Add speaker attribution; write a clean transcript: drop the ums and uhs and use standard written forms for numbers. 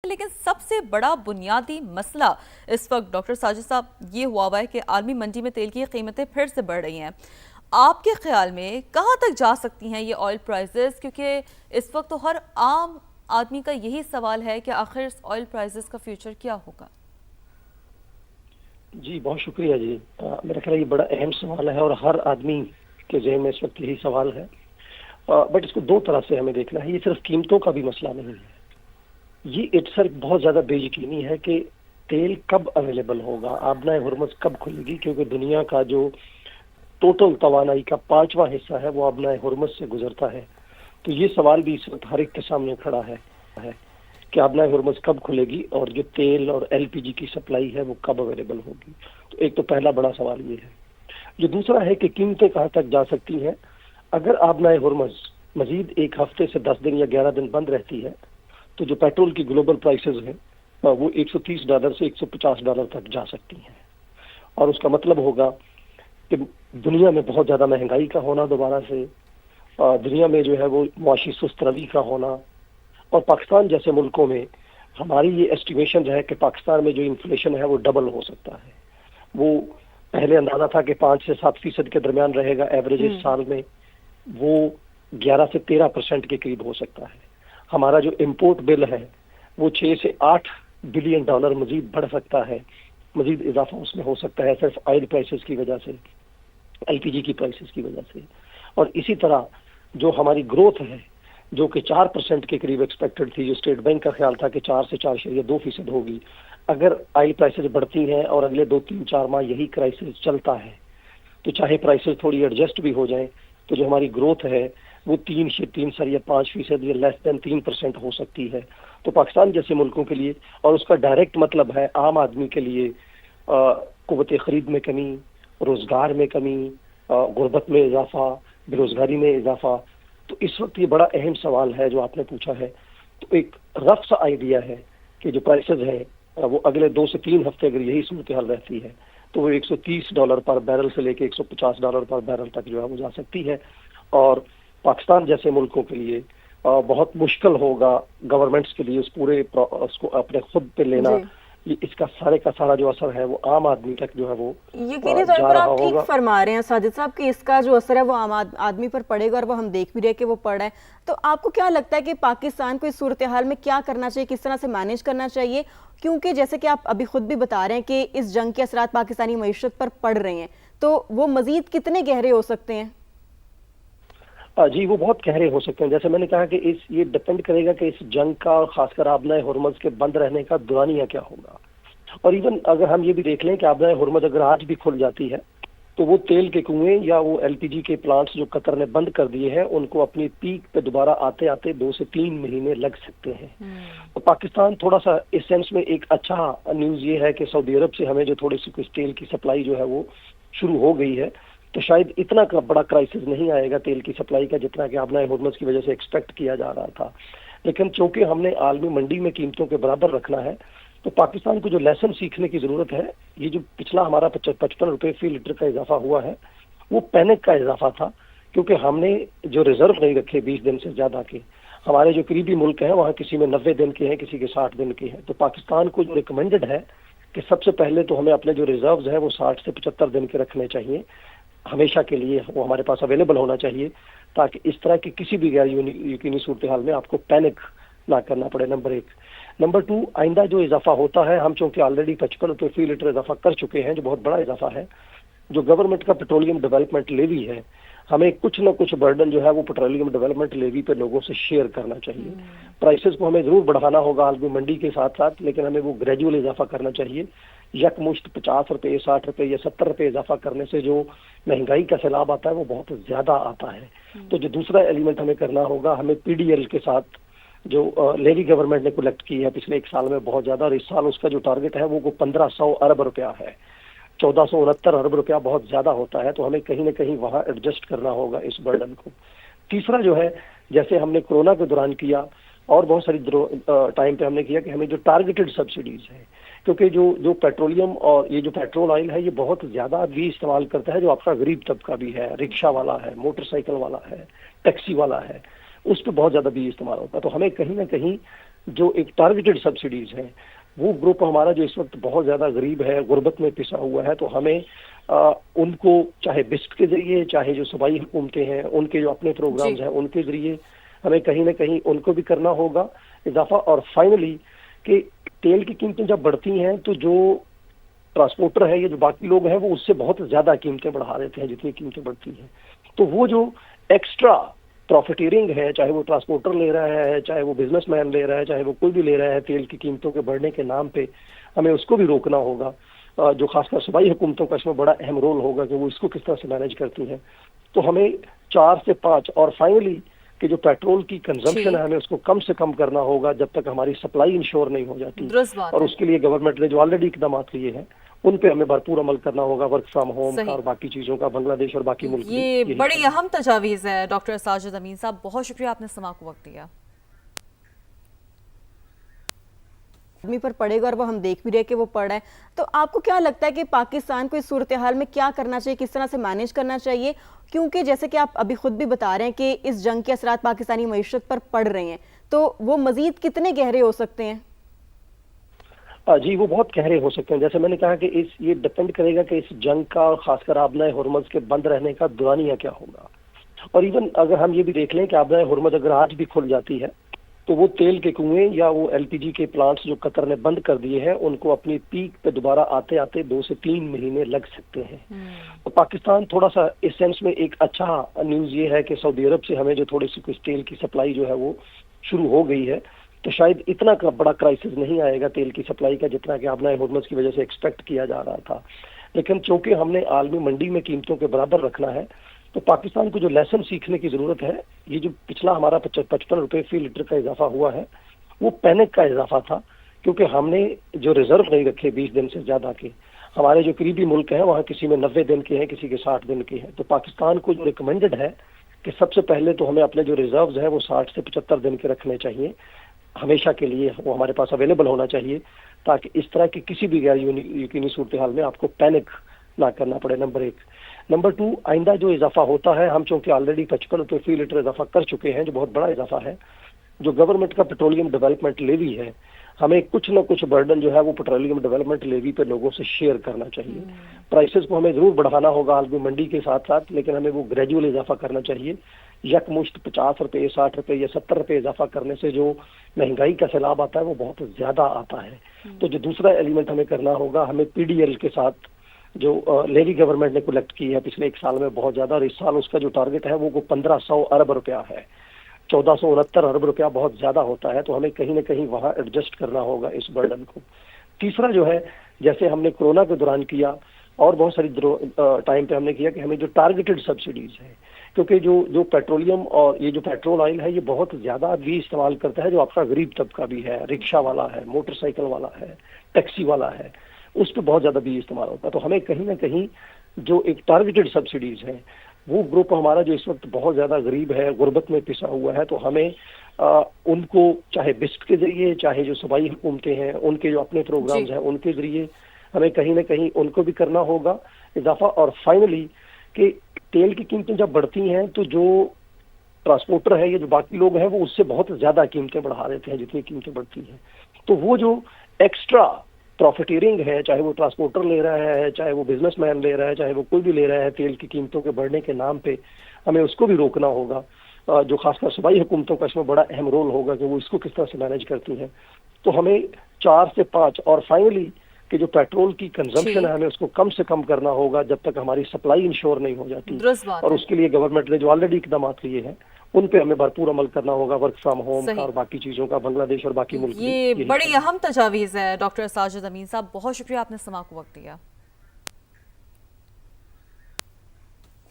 Speaker 1: لیکن سب سے بڑا بنیادی مسئلہ اس وقت ڈاکٹر ساجد صاحب یہ ہوا ہے کہ عالمی منڈی میں تیل کی قیمتیں پھر سے بڑھ رہی ہیں۔ آپ کے خیال میں کہاں تک جا سکتی ہیں یہ آئل پرائزز؟ کیونکہ اس وقت تو ہر عام آدمی کا یہی سوال ہے کہ آخر اس آئل پرائزز کا فیوچر کیا ہوگا؟
Speaker 2: جی بہت شکریہ جی، میرا خیال ہے یہ بڑا اہم سوال ہے اور ہر آدمی کے ذہن میں اس وقت یہی سوال ہے، بٹ اس کو دو طرح سے ہمیں دیکھنا ہے۔ یہ صرف قیمتوں کا بھی مسئلہ نہیں ہے، یہ اٹس بہت زیادہ بے یقینی ہے کہ تیل کب اویلیبل ہوگا، آبنائے ہرمز کب کھلے گی، کیونکہ دنیا کا جو ٹوٹل توانائی کا 5واں حصہ ہے وہ آبنائے ہرمز سے گزرتا ہے۔ تو یہ سوال بھی اس وقت ہر ایک کے سامنے کھڑا ہے کہ آبنائے ہرمز کب کھلے گی اور جو تیل اور ایل پی جی کی سپلائی ہے وہ کب اویلیبل ہوگی۔ تو ایک تو پہلا بڑا سوال یہ ہے۔ جو دوسرا ہے کہ قیمتیں کہاں تک جا سکتی ہیں۔ اگر آبنائے ہرمز مزید ایک ہفتے سے 10 دن یا 11 دن بند رہتی ہے تو جو پیٹرول کی گلوبل پرائسز ہیں وہ $130 سے $150 تک جا سکتی ہیں، اور اس کا مطلب ہوگا کہ دنیا میں بہت زیادہ مہنگائی کا ہونا، دوبارہ سے دنیا میں جو ہے وہ معاشی سست روی کا ہونا، اور پاکستان جیسے ملکوں میں ہماری یہ ایسٹیمیشن ہے کہ پاکستان میں جو انفلیشن ہے وہ ڈبل ہو سکتا ہے۔ وہ پہلے اندازہ تھا کہ 5 سے 7% کے درمیان رہے گا ایوریج، اس سال میں وہ 11 سے 13% کے قریب ہو سکتا ہے۔ ہمارا جو امپورٹ بل ہے وہ 6 سے 8 بلین ڈالر مزید بڑھ سکتا ہے، مزید اضافہ اس میں ہو سکتا ہے، صرف آئل پرائسز کی وجہ سے، ایل پی جی کی پرائسز کی وجہ سے۔ اور اسی طرح جو ہماری گروتھ ہے جو کہ 4% کے قریب ایکسپیکٹڈ تھی، جو اسٹیٹ بینک کا خیال تھا کہ 4 سے 4.2% ہوگی، اگر آئل پرائسز بڑھتی ہیں اور اگلے 2-3-4 ماہ یہی کرائسس چلتا ہے تو چاہے پرائسز تھوڑی ایڈجسٹ بھی ہو جائیں تو جو ہماری گروتھ ہے وہ 3 یا 5% یا لیس دین 3% ہو سکتی ہے۔ تو پاکستان جیسے ملکوں کے لیے، اور اس کا ڈائریکٹ مطلب ہے عام آدمی کے لیے قوت خرید میں کمی، روزگار میں کمی، غربت میں اضافہ، بے روزگاری میں اضافہ۔ تو اس وقت یہ بڑا اہم سوال ہے جو آپ نے پوچھا ہے۔ تو ایک رف سا آئیڈیا ہے کہ جو پرائسز ہیں وہ اگلے 2 سے 3 ہفتے اگر یہی صورتحال رہتی ہے تو وہ $130 پر بیرل سے لے کے $150 پر بیرل تک جو ہے وہ جا سکتی ہے، اور پاکستان جیسے ملکوں کے لیے بہت مشکل ہوگا گورنمنٹس کے لیے اس پورے اس کو اپنے خود پہ لینا۔ اس کا سارے کا سارا جو اثر ہے وہ عام آدمی تک جو ہے وہ
Speaker 3: یقینی طور پر آپ ٹھیک فرما رہے ہیں ساجد صاحب کہ اس کا جو اثر ہے وہ عام آدمی پر پڑے گا، اور وہ ہم دیکھ بھی رہے کہ وہ پڑ رہا ہے۔ تو آپ کو کیا لگتا ہے کہ پاکستان کو اس صورتحال میں کیا کرنا چاہیے، کس طرح سے مینیج کرنا چاہیے؟ کیونکہ جیسے کہ آپ ابھی خود بھی بتا رہے ہیں کہ اس جنگ کے اثرات پاکستانی معیشت پر پڑ رہے ہیں، تو وہ مزید کتنے گہرے ہو سکتے ہیں؟
Speaker 2: جی وہ بہت گہرے ہو سکتے ہیں۔ جیسے میں نے کہا کہ یہ ڈپینڈ کرے گا کہ اس جنگ کا اور خاص کر آبنائے ہرمز کے بند رہنے کا دورانیہ کیا ہوگا۔ اور ایون اگر ہم یہ بھی دیکھ لیں کہ آبنائے ہرمز اگر آج بھی کھل جاتی ہے تو وہ تیل کے کنویں یا وہ ایل پی جی کے پلانٹس جو قطر نے بند کر دیے ہیں ان کو اپنی پیک پہ دوبارہ آتے آتے 2 سے 3 مہینے لگ سکتے ہیں۔ تو پاکستان تھوڑا سا اس سینس میں ایک اچھا نیوز یہ ہے کہ سعودی عرب سے ہمیں جو تھوڑی سی کچھ تیل کی سپلائی جو ہے وہ شروع ہو گئی ہے، تو شاید اتنا بڑا کرائسس نہیں آئے گا تیل کی سپلائی کا جتنا کہ آبنائے ہرمز کی وجہ سے ایکسپیکٹ کیا جا رہا تھا۔ لیکن چونکہ ہم نے عالمی منڈی میں قیمتوں کے برابر رکھنا ہے تو پاکستان کو جو لیسن سیکھنے کی ضرورت ہے، یہ جو پچھلا ہمارا 55 روپے فی لیٹر کا اضافہ ہوا ہے وہ پینک کا اضافہ تھا، کیونکہ ہم نے جو ریزرو نہیں رکھے 20 دن سے زیادہ کے۔ ہمارے جو قریبی ملک ہیں وہاں کسی میں 90 دن کے ہیں، کسی کے 60 دن کے ہیں۔ تو پاکستان کو جو ریکمینڈڈ ہے کہ سب سے پہلے تو ہمیں اپنے جو ریزروز ہیں وہ 60 سے 75 دن کے رکھنے چاہیے، ہمیشہ کے لیے وہ ہمارے پاس اویلیبل ہونا چاہیے، تاکہ اس طرح کی کسی بھی غیر یقینی صورتحال میں آپ کو پینک نہ کرنا پڑے، نمبر 1۔ نمبر 2، آئندہ جو اضافہ ہوتا ہے، ہم چونکہ آلریڈی 55 روپے فی لیٹر اضافہ کر چکے ہیں جو بہت بڑا اضافہ ہے، جو گورنمنٹ کا پیٹرولیم ڈیولپمنٹ لیوی ہے، ہمیں کچھ نہ کچھ برڈن جو ہے وہ پیٹرولیم ڈیولپمنٹ لیوی پہ لوگوں سے شیئر کرنا چاہیے۔ پرائسز کو ہمیں ضرور بڑھانا ہوگا عالمی منڈی کے ساتھ ساتھ، لیکن ہمیں وہ گریجول اضافہ کرنا چاہیے۔ یکمشت 50 روپے، 60 روپے یا 70 روپے اضافہ کرنے سے جو مہنگائی کا سیلاب آتا ہے وہ بہت زیادہ آتا ہے۔ تو جو دوسرا ایلیمنٹ ہمیں کرنا ہوگا، ہمیں پی ڈی ایل کے ساتھ جو لیوی گورنمنٹ نے کلیکٹ کی ہے پچھلے 1 سال میں بہت زیادہ، اور اس سال اس کا جو ٹارگٹ ہے وہ 1500 ارب روپیہ ہے، 1469 ارب روپیہ بہت زیادہ ہوتا ہے۔ تو ہمیں کہیں نہ کہیں وہاں ایڈجسٹ کرنا ہوگا اس برڈن کو۔ تیسرا جو ہے، جیسے ہم نے کورونا کے دوران کیا اور بہت ساری ٹائم پہ ہم نے کیا کہ ہمیں جو ٹارگیٹڈ سبسڈیز ہیں، کیونکہ جو پیٹرولیم اور یہ جو پیٹرول آئل ہے یہ بہت زیادہ بھی استعمال کرتا ہے جو آپ کا غریب طبقہ بھی ہے، رکشہ والا ہے، موٹر سائیکل والا ہے، ٹیکسی والا ہے، اس پہ بہت زیادہ بھی استعمال ہوتا ہے۔ تو ہمیں کہیں نہ کہیں जो एक टारगेटेड सब्सिडीज है, वो ग्रुप हमारा जो इस वक्त बहुत ज्यादा गरीब है, गुर्बत में पिसा हुआ है, तो हमें उनको चाहे बिस्क के जरिए, चाहे जो सूबाई हुकूमतें हैं उनके जो अपने प्रोग्राम्स हैं उनके जरिए हमें कहीं ना कहीं उनको भी करना होगा इजाफा। और फाइनली कि तेल की कीमतें जब बढ़ती हैं तो जो ट्रांसपोर्टर है, ये जो बाकी लोग हैं, वो उससे बहुत ज्यादा कीमतें बढ़ा देते हैं जितनी कीमतें बढ़ती हैं। तो वो जो एक्स्ट्रा प्रॉफिटियरिंग है, चाहे वो ट्रांसपोर्टर ले रहा है, चाहे वो बिजनेसमैन ले रहा है, चाहे वो कोई भी ले रहा है, तेल की कीमतों के बढ़ने के नाम पे हमें उसको भी रोकना होगा। जो खासकर सूबाई हुकूमतों का इसमें बड़ा अहम रोल होगा कि वो इसको किस तरह से मैनेज करती हैं। तो हमें 4 से 5 और फाइनली कि जो पेट्रोल की कंजम्पशन है, हमें उसको कम से कम करना होगा जब तक हमारी सप्लाई इंश्योर नहीं हो जाती। और उसके लिए गवर्नमेंट ने जो ऑलरेडी इकदाम लिए हैं उन पे हमें भरपूर अमल करना होगा, वर्क फ्रॉम होम का और बाकी चीजों का, बांग्लादेश और बाकी मुल्क।
Speaker 1: ये बड़ी अहम तजावीज़ है डॉक्टर साजिद अमीन साहब, बहुत शुक्रिया आपने समा को वक्त दिया।
Speaker 3: आदमी पर पड़ेगा और वो हम देख भी रहे कि वो पड़ रहा है। तो आपको क्या लगता है कि पाकिस्तान को इस सूरत हाल में क्या करना चाहिए, किस तरह से मैनेज करना चाहिए? क्योंकि जैसे कि आप अभी खुद भी बता रहे हैं कि इस जंग के असरात पाकिस्तानी मईशत पर पड़ रहे हैं, तो वो मजीद कितने गहरे हो सकते हैं?
Speaker 2: जी, वो बहुत गहरे हो सकते हैं। जैसे मैंने कहा कि ये डिपेंड करेगा कि इस जंग का और खासकर आबनाए हुर्मुज़ के बंद रहने का दुरानिया क्या होगा। और इवन अगर हम ये भी देख लें कि आबनाए हुर्मुज़ अगर आज भी खुल जाती है तो वो तेल के कुएं या वो एलपीजी के प्लांट्स जो कतर ने बंद कर दिए हैं उनको अपनी पीक पे दोबारा आते आते 2 से 3 महीने लग सकते हैं। तो पाकिस्तान थोड़ा सा इस सेंस में एक अच्छा न्यूज ये है कि सऊदी अरब से हमें जो थोड़ी सी कुछ तेल की सप्लाई जो है वो शुरू हो गई है, तो शायद इतना बड़ा क्राइसिस नहीं आएगा तेल की सप्लाई का जितना कि आबनाए हुर्मुज़ की वजह से एक्सपेक्ट किया जा रहा था। लेकिन चूंकि हमने आलमी मंडी में कीमतों के बराबर रखना है तो पाकिस्तान को जो लेसन सीखने की जरूरत है, ये जो पिछला हमारा 55 रुपए फी लीटर का इजाफा हुआ है वो पैनिक का इजाफा था, क्योंकि हमने जो रिजर्व नहीं रखे 20 दिन से ज्यादा के। हमारे जो करीबी मुल्क हैं वहाँ किसी में 90 दिन के हैं, किसी के 60 दिन के हैं। तो पाकिस्तान को जो रिकमेंडेड है कि सबसे पहले तो हमें अपने जो रिजर्व है वो 60 से 75 दिन के रखने चाहिए, हमेशा के लिए वो हमारे पास अवेलेबल होना चाहिए, ताकि इस तरह की किसी भी गैर यकीनी सूरत हाल में आपको पैनिक ना करना पड़े। नंबर 1। नंबर 2, आइंदा जो इजाफा होता है, हम चूंकि ऑलरेडी 55 रुपए फी लीटर इजाफा कर चुके हैं जो बहुत बड़ा इजाफा है, जो गवर्नमेंट का पेट्रोलियम डेवलपमेंट लेवी है, हमें कुछ न कुछ बर्डन जो है वो पेट्रोलियम डेवलपमेंट लेवी पे लोगों से शेयर करना चाहिए। प्राइसेस को हमें जरूर बढ़ाना होगा आलमी मंडी के साथ साथ, लेकिन हमें वो ग्रेजुअल इजाफा करना चाहिए। यकमुश्त 50 रुपए, 60 रुपए या 70 रुपए इजाफा करने से जो महंगाई का सैलाब आता है वो बहुत ज्यादा आता है। तो जो दूसरा एलिमेंट हमें करना होगा, हमें पीडीएल के साथ जो लेवी गवर्नमेंट ने कलेक्ट की है पिछले 1 साल में बहुत ज्यादा, और इस साल उसका जो टारगेट है वो 1500 अरब रुपया है, 1469 अरब रुपया बहुत ज्यादा होता है। तो हमें कहीं ना कहीं वहां एडजस्ट करना होगा इस बर्डन को। तीसरा जो है, जैसे हमने कोरोना के दौरान किया और बहुत सारी टाइम पे हमने किया कि हमें जो टारगेटेड सब्सिडीज है, क्योंकि जो पेट्रोलियम और ये जो पेट्रोल ऑयल है ये बहुत ज्यादा भी इस्तेमाल करता है जो आपका गरीब तबका भी है, रिक्शा वाला है, मोटरसाइकिल वाला है, टैक्सी वाला है, उस पर बहुत ज्यादा भी इस्तेमाल होता है। तो हमें कहीं ना कहीं जो एक टारगेटेड सब्सिडीज है, वो ग्रुप हमारा जो इस वक्त बहुत ज्यादा गरीब है, गुर्बत में पिसा हुआ है, तो हमें उनको चाहे बिस्क के जरिए, चाहे जो सूबाई हुकूमतें हैं उनके जो अपने प्रोग्राम्स हैं उनके जरिए हमें कहीं ना कहीं उनको भी करना होगा इजाफा। और फाइनली कि तेल की कीमतें जब बढ़ती हैं तो जो ट्रांसपोर्टर है, ये जो बाकी लोग हैं, वो उससे बहुत ज्यादा कीमतें बढ़ा देते हैं जितनी कीमतें बढ़ती हैं। तो वो जो एक्स्ट्रा प्रॉफिटियरिंग है, चाहे वो ट्रांसपोर्टर ले रहा है, चाहे वो बिजनेसमैन ले रहा है, चाहे वो कोई भी ले रहा है, तेल की कीमतों के बढ़ने के नाम पे हमें उसको भी रोकना होगा। जो खासकर सूबाई हुकूमतों का इसमें बड़ा अहम रोल होगा कि वो इसको किस तरह से मैनेज करती हैं। तो हमें 4 से 5 और फाइनली कि जो पेट्रोल की कंजम्पशन है, हमें उसको कम से कम करना होगा जब तक हमारी सप्लाई इंश्योर नहीं हो जाती। और उसके लिए गवर्नमेंट ने जो ऑलरेडी इकदाम लिए हैं उन पे हमें भरपूर अमल करना होगा, वर्क फ्रॉम होम का और बाकी चीजों का, बांग्लादेश और बाकी मुल्क।
Speaker 1: ये बड़ी अहम तजावीज़ है डॉक्टर साजिद अमीन साहब, बहुत शुक्रिया आपने समा को वक्त दिया।